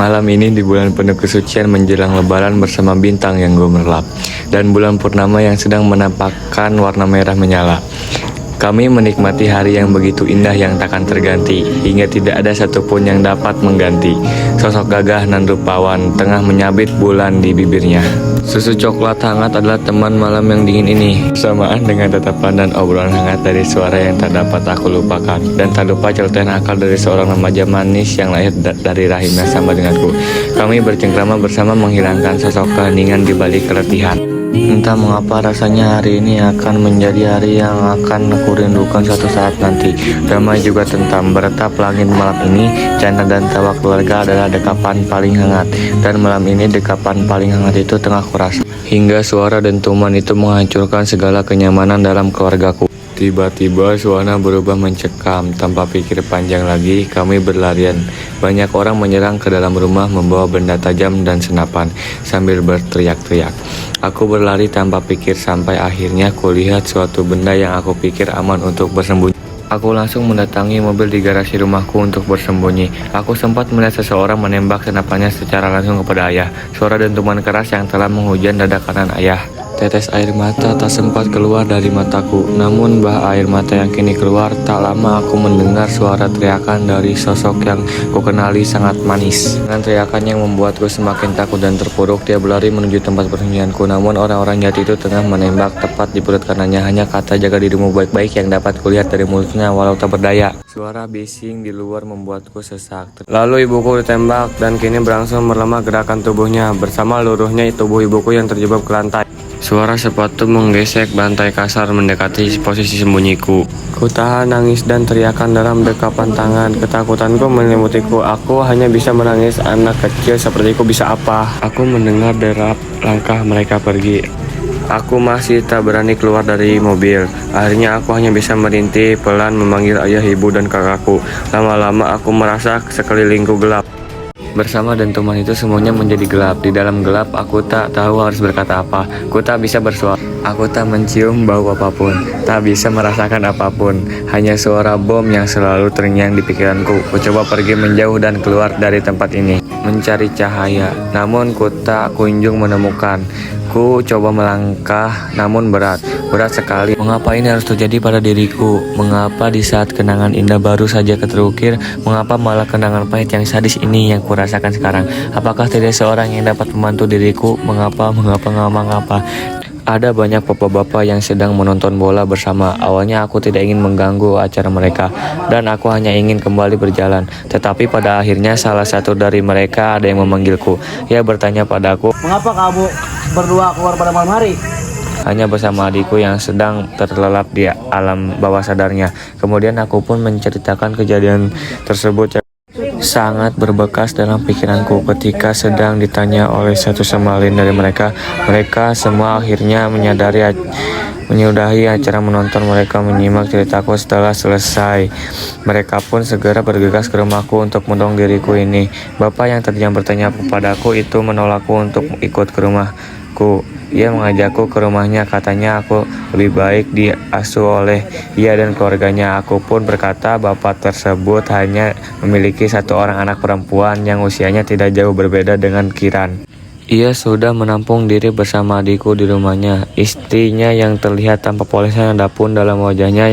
Malam ini di bulan penuh kesucian menjelang lebaran bersama bintang yang gemerlap dan bulan purnama yang sedang menampakkan warna merah menyala. Kami menikmati hari yang begitu indah yang takkan terganti, hingga tidak ada satupun yang dapat mengganti. Sosok gagah nan rupawan tengah menyabit bulan di bibirnya. Susu coklat hangat adalah teman malam yang dingin ini, bersamaan dengan tatapan dan obrolan hangat dari suara yang tak dapat aku lupakan. Dan tak lupa celotehan akal dari seorang remaja manis yang lahir dari rahim yang sama denganku. Kami bercengkrama bersama menghilangkan sosok keheningan di balik keletihan. Entah mengapa rasanya hari ini akan menjadi hari yang akan aku rindukan suatu saat nanti. Damai juga tentram, beretap langit malam ini. Canda dan tawa keluarga adalah dekapan paling hangat. Dan malam ini dekapan paling hangat itu tengah kurasa. Hingga suara dentuman itu menghancurkan segala kenyamanan dalam keluargaku. Tiba-tiba suasana berubah mencekam. Tanpa pikir panjang lagi, kami berlarian. Banyak orang menyerang ke dalam rumah membawa benda tajam dan senapan sambil berteriak-teriak. Aku berlari tanpa pikir sampai akhirnya kulihat suatu benda yang aku pikir aman untuk bersembunyi. Aku langsung mendatangi mobil di garasi rumahku untuk bersembunyi. Aku sempat melihat seseorang menembak senapannya secara langsung kepada ayah. Suara dentuman keras yang telah menghujan dada kanan ayah. Tetes air mata tak sempat keluar dari mataku. Namun bah air mata yang kini keluar, tak lama aku mendengar suara teriakan dari sosok yang kukenali sangat manis. Dengan teriakan yang membuatku semakin takut dan terpuruk, dia berlari menuju tempat persembunyianku. Namun orang-orang jahat itu tengah menembak tepat di perut kanannya. Hanya kata jaga dirimu baik-baik yang dapat kulihat dari mulutnya walau tak berdaya. Suara bising di luar membuatku sesak. Lalu ibuku ditembak dan kini berangsur melemah gerakan tubuhnya. Bersama luruhnya tubuh ibuku yang terjebak ke lantai. Suara sepatu menggesek bantai kasar mendekati posisi sembunyiku. Ku tahan nangis dan teriakan dalam dekapan tangan. Ketakutanku menyelimutikku. Aku hanya bisa menangis. Anak kecil sepertiku bisa apa? Aku mendengar derap langkah mereka pergi. Aku masih tak berani keluar dari mobil. Akhirnya aku hanya bisa merintih pelan memanggil ayah, ibu, dan kakakku. Lama-lama aku merasa sekelilingku gelap. Bersama dentuman itu semuanya menjadi gelap. Di dalam gelap aku tak tahu harus berkata apa. Aku tak bisa bersuara. Aku tak mencium bau apapun. Tak bisa merasakan apapun. Hanya suara bom yang selalu terngiang di pikiranku. Ku coba pergi menjauh dan keluar dari tempat ini, mencari cahaya. Namun ku tak kunjung menemukan. Ku coba melangkah namun berat sekali. Mengapa ini harus terjadi pada diriku? Mengapa di saat kenangan indah baru saja terukir? Mengapa malah kenangan pahit yang sadis ini yang kurasakan sekarang? Apakah tidak seorang yang dapat membantu diriku? Mengapa? Ada banyak bapak-bapak yang sedang menonton bola bersama. Awalnya aku tidak ingin mengganggu acara mereka dan aku hanya ingin kembali berjalan. Tetapi pada akhirnya salah satu dari mereka ada yang memanggilku. Ia bertanya padaku, "Mengapa kamu berdua keluar pada malam hari?" Hanya bersama adikku yang sedang terlelap di alam bawah sadarnya. Kemudian aku pun menceritakan kejadian tersebut yang sangat berbekas dalam pikiranku. Ketika sedang ditanya oleh satu sama lain dari mereka, mereka semua akhirnya menyudahi acara menonton. Mereka menyimak ceritaku. Setelah selesai, mereka pun segera bergegas ke rumahku untuk mendorong diriku ini. Bapak yang tadinya bertanya kepadaku itu menolakku untuk ikut ke rumahku. Ia mengajakku ke rumahnya, katanya aku lebih baik diasuh oleh ia dan keluarganya. Aku pun berkata bapak tersebut hanya memiliki satu orang anak perempuan yang usianya tidak jauh berbeda dengan Kiran. Ia sudah menampung diri bersama adikku di rumahnya. Istrinya yang terlihat tanpa polesan adapun dalam wajahnya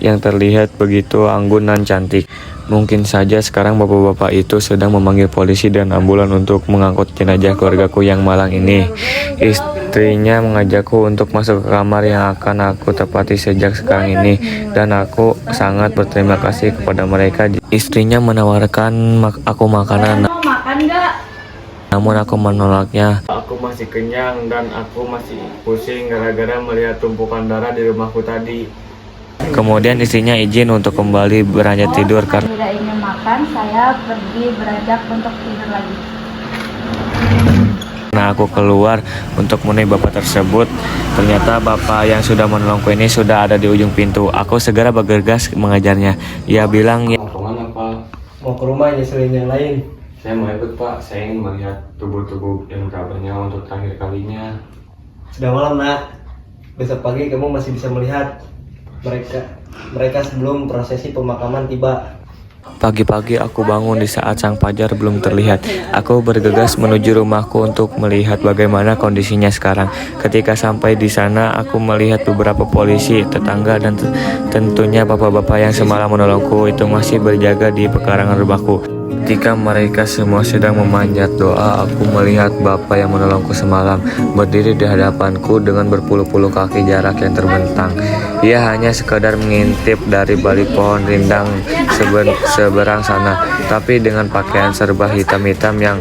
yang terlihat begitu anggun dan cantik. Mungkin saja sekarang bapak-bapak itu sedang memanggil polisi dan ambulan untuk mengangkut jenazah keluargaku yang malang ini. Istrinya mengajakku untuk masuk ke kamar yang akan aku tepati sejak sekarang ini, dan aku sangat berterima kasih kepada mereka. Istrinya menawarkan aku makanan. Mau makan nggak? Namun aku menolaknya. Aku masih kenyang dan aku masih pusing gara-gara melihat tumpukan darah di rumahku tadi. Kemudian istrinya izin untuk kembali beranjak tidur karena tidak ingin makan, saya pergi beranjak untuk tidur lagi. Nah, aku keluar untuk menemui bapak tersebut. Ternyata bapak yang sudah menolongku ini sudah ada di ujung pintu. Aku segera bergegas mengejarnya. Ia bilang, "Ya, kemana Pak?" "Mau ke rumah nyeselin yang lain." "Saya mau ikut Pak, saya ingin melihat tubuh-tubuh yang kabarnya untuk terakhir kalinya." "Sudah malam nak, besok pagi kamu masih bisa melihat mereka sebelum prosesi pemakaman tiba." Pagi-pagi aku bangun di saat sang fajar belum terlihat. Aku bergegas menuju rumahku untuk melihat bagaimana kondisinya sekarang. Ketika sampai di sana, aku melihat beberapa polisi, tetangga, dan tentunya bapak-bapak yang semalam menolongku itu masih berjaga di pekarangan rumahku. Ketika mereka semua sedang memanjat doa, aku melihat bapak yang menolongku semalam berdiri di hadapanku dengan berpuluh-puluh kaki jarak yang terbentang. Ia hanya sekadar mengintip dari balik pohon rindang seberang sana, tapi dengan pakaian serba hitam-hitam yang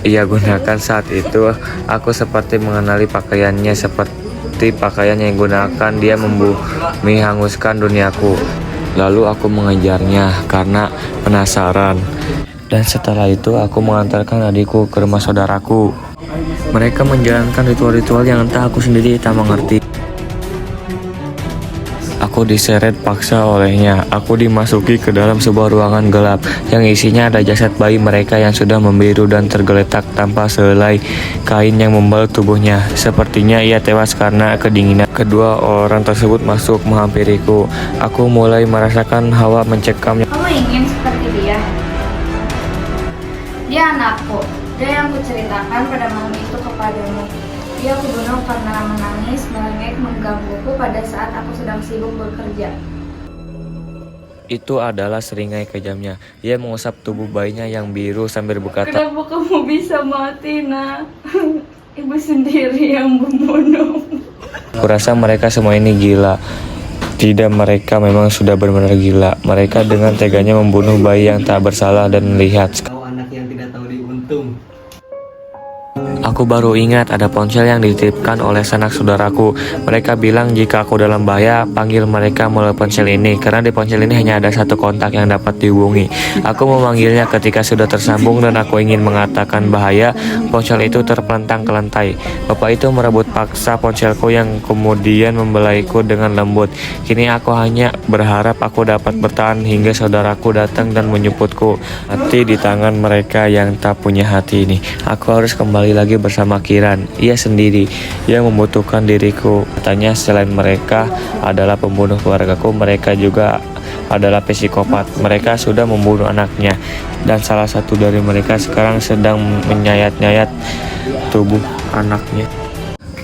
ia gunakan saat itu, aku seperti mengenali pakaiannya, seperti pakaian yang digunakan dia membumi hanguskan duniaku. Lalu aku mengejarnya karena penasaran. Dan setelah itu aku mengantarkan adikku ke rumah saudaraku. Mereka menjalankan ritual-ritual yang entah aku sendiri tak mengerti. Aku diseret paksa olehnya. Aku dimasuki ke dalam sebuah ruangan gelap yang isinya ada jasad bayi mereka yang sudah membiru dan tergeletak tanpa sehelai kain yang membalut tubuhnya. Sepertinya ia tewas karena kedinginan. Kedua orang tersebut masuk menghampiriku. Aku mulai merasakan hawa mencekamnya. Kamu ingin seperti dia? Dia anakku. Dia yang kuceritakan pada malam itu kepadamu. Dia kubunuh karena menangis, merengek, menggangguku pada saat aku sedang sibuk bekerja. Itu adalah seringai kejamnya. Ia mengusap tubuh bayinya yang biru sambil berkata, Kenapa kamu bisa mati, nak? Ibu sendiri yang membunuh. "Kurasa mereka semua ini gila." Tidak, mereka memang sudah benar-benar gila. Mereka dengan teganya membunuh bayi yang tak bersalah dan melihat. Kau anak yang tidak tahu diuntung. Aku baru ingat ada ponsel yang dititipkan oleh sanak saudaraku. Mereka bilang jika aku dalam bahaya, panggil mereka melalui ponsel ini. Karena di ponsel ini hanya ada satu kontak yang dapat dihubungi. Aku memanggilnya ketika sudah tersambung dan aku ingin mengatakan bahaya. Ponsel itu terpelentang ke lantai. Bapak itu merebut paksa ponselku yang kemudian membelaiku dengan lembut. Kini aku hanya berharap aku dapat bertahan hingga saudaraku datang dan menjemputku. Hati di tangan mereka yang tak punya hati ini. Aku harus kembali lagi bersama Kiran. Ia sendiri yang membutuhkan diriku. Katanya selain mereka adalah pembunuh keluargaku, mereka juga adalah psikopat. Mereka sudah membunuh anaknya, dan salah satu dari mereka sekarang sedang menyayat-nyayat tubuh anaknya.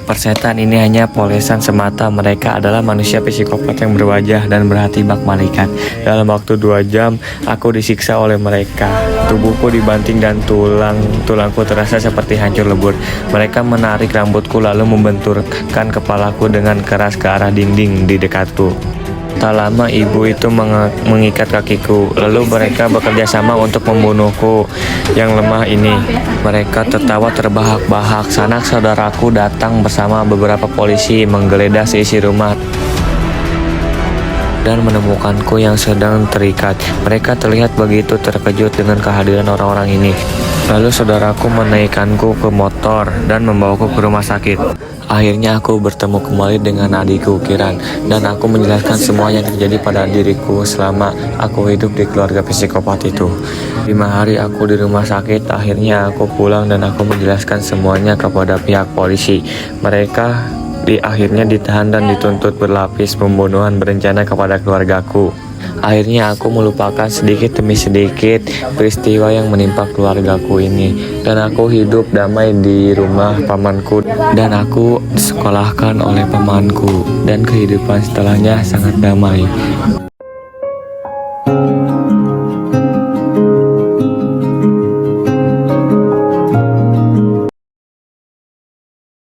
Persetan ini hanya polesan semata. Mereka adalah manusia psikopat yang berwajah dan berhati bak malaikat. Dalam waktu 2 jam, aku disiksa oleh mereka. Tubuhku dibanting dan tulangku terasa seperti hancur lebur. Mereka menarik rambutku lalu membenturkan kepalaku dengan keras ke arah dinding di dekatku. Tak lama ibu itu mengikat kakiku. Lalu mereka bekerja sama untuk membunuhku yang lemah ini. Mereka tertawa terbahak-bahak. Sanak saudaraku datang bersama beberapa polisi menggeledah seisi rumah dan menemukanku yang sedang terikat. Mereka terlihat begitu terkejut dengan kehadiran orang-orang ini. Lalu saudaraku menaikkanku ke motor dan membawaku ke rumah sakit. Akhirnya aku bertemu kembali dengan adikku Kiran, dan aku menjelaskan semua yang terjadi pada diriku selama aku hidup di keluarga psikopat itu. 5 hari aku di rumah sakit. Akhirnya aku pulang dan aku menjelaskan semuanya kepada pihak polisi. Mereka akhirnya ditahan dan dituntut berlapis pembunuhan berencana kepada keluargaku. Akhirnya aku melupakan sedikit demi sedikit peristiwa yang menimpa keluargaku ini, dan aku hidup damai di rumah pamanku, dan aku disekolahkan oleh pamanku, dan kehidupan setelahnya sangat damai.